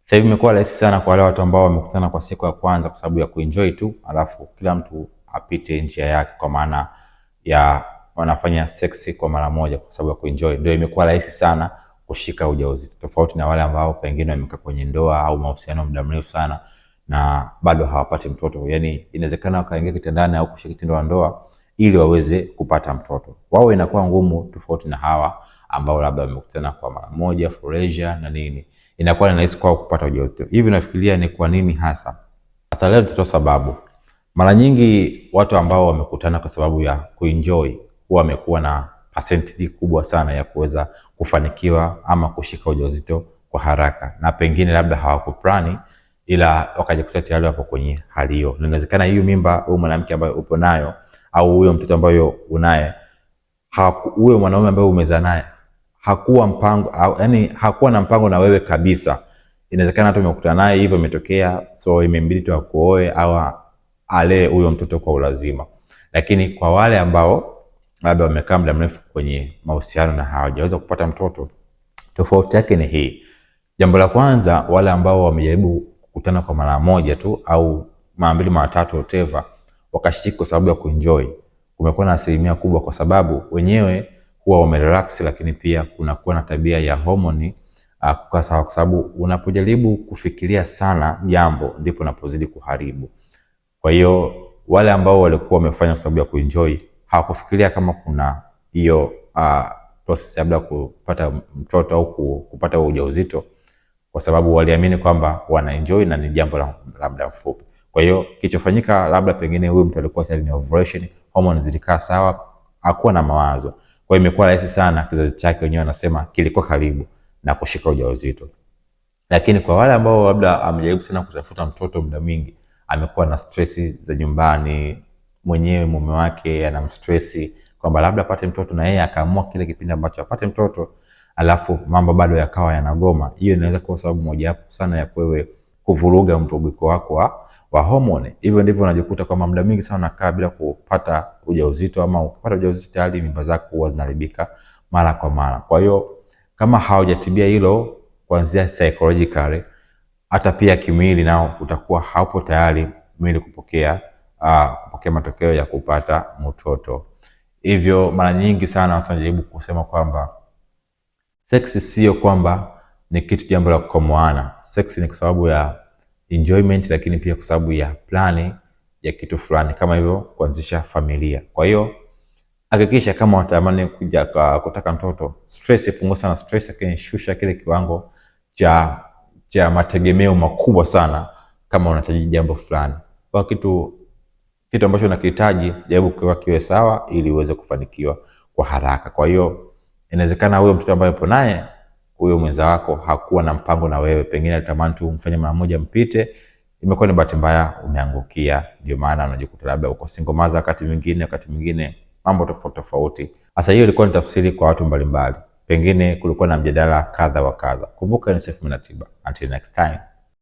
Sasa hivi imekuwa rahisi sana kwa wale watu ambao wamekutana kwa siku ya kwanza kwa sababu ya kuenjoy tu, alafu kila mtu apite njia yake, kwa maana ya wanafanya seksi kwa mara moja kwa sababu ya kuenjoy. Ndio imekuwa rahisi sana kushika ujauzito, tofauti na wale ambao pengine wamekaa kwenye ndoa au mahusiano muda mrefu sana na bado hawapati mtoto. Yani inawezekana wakaingia kitandani au kushiriki tendo la ndoa ili waweze kupata mtoto. Wao inakuwa ngumu, tofauti na hawa ambao labda wamekutana kwa mara moja for leisure na nini, inakuwa ni rahisi kwao kupata ujauzito. Hivi nafikiria ni kwa nini hasa? Sasa leo tutoa sababu. Mara nyingi watu ambao wamekutana kwa sababu ya kuenjoy huwa wamekuwa na percentage kubwa sana ya kuweza kufanikiwa ama kushika ujauzito kwa haraka, na pengine labda hawakuplani ila wakajikuta tayari wapo kwenye hali hiyo. Inawezekana hiyo mimba au mwanamke ambaye upo nayo au huyo mtoto ambaye unaye, huyo mwanaume ambaye umezaa naye hakuwa mpango, yani hakuwa na mpango na wewe kabisa. Inawezekana tu umekutana naye hivyo imetokea, so imembidi tu akuoe au ale huyo mtoto kwa ulazima. Lakini kwa wale ambao labda wamekaa muda mrefu kwenye mahusiano na hawajaweza kupata mtoto, tofauti yake ni hii. Jambo la kwanza, wale ambao wamejaribu kukutana kwa mara moja tu au mara mbili mara tatu whatever, wakashika kwa sababu ya kuenjoy, kumekuwa na asilimia kubwa kwa sababu wenyewe huwa wamerelax, lakini pia kunakuwa na tabia ya homoni kwa sababu unapojaribu kufikiria sana jambo ndipo unapozidi kuharibu. Kwa hiyo wale ambao walikuwa wamefanya kwa sababu ya kuenjoy hawakufikiria kama kuna hiyo process labda kupata mtoto au kupata ujauzito, kwa sababu waliamini kwamba wanaenjoy na ni jambo la muda mfupi. Kwa hiyo kilichofanyika labda pengine huyo mtu alikuwa tayari ni ovulation, hormones zilikaa sawa, hakuwa na mawazo. Kwa hiyo imekuwa rahisi sana, kizazi chake wenyewe wanasema kilikuwa karibu na kushika ujauzito. Lakini kwa wale ambao labda amejaribu sana kutafuta mtoto muda mwingi, amekuwa na stress za nyumbani, mwenyewe mume wake anamstress kwamba labda apate mtoto na yeye akaamua kile kipindi ambacho apate mtoto, alafu mambo bado yakawa yanagoma. Hiyo inaweza kuwa sababu moja hapo sana ya wewe kuvuruga mvurugiko wako wa hormone. Hivyo ndivyo unajikuta kwamba muda mwingi sana unakaa bila kupata ujauzito, ama ukipata ujauzito tayari mimba zako huwa zinaharibika mara kwa mara. Kwa hiyo kama haujatibia hilo kuanzia psychologically, hata pia kimwili nao utakuwa haupo tayari mwili kupokea matokeo ya kupata mtoto. Hivyo mara nyingi sana watu wanajaribu kusema kwamba sex sio kwamba ni kitu jambo la kukomoana. Sex ni kwa sababu ya enjoyment, lakini pia kwa sababu ya plani ya kitu fulani, kama hivyo kuanzisha familia. Kwa hiyo hakikisha kama unatamani kuja kutaka mtoto, stress punguza sana stress, lakini shusha kile kiwango cha mategemeo makubwa sana kama unahitaji jambo fulani. Kwa kitu ambacho unakihitaji, jaribu kuweka kiwe sawa ili uweze kufanikiwa kwa haraka. Kwa hiyo inawezekana huyo mtoto ambaye upo naye, huyo mwenza wako hakuwa na mpango na wewe, pengine alitamani tu mfanye mara moja mpite, imekuwa ni bahati mbaya umeangukia, ndio maana unajikuta labda uko single mother wakati mwingine mambo tofauti. Sasa hiyo ilikuwa ni tafsiri kwa watu mbalimbali, pengine kulikuwa na mjadala kadha wa kadha. Kumbuka ni Seif Mena Tiba. Until next time.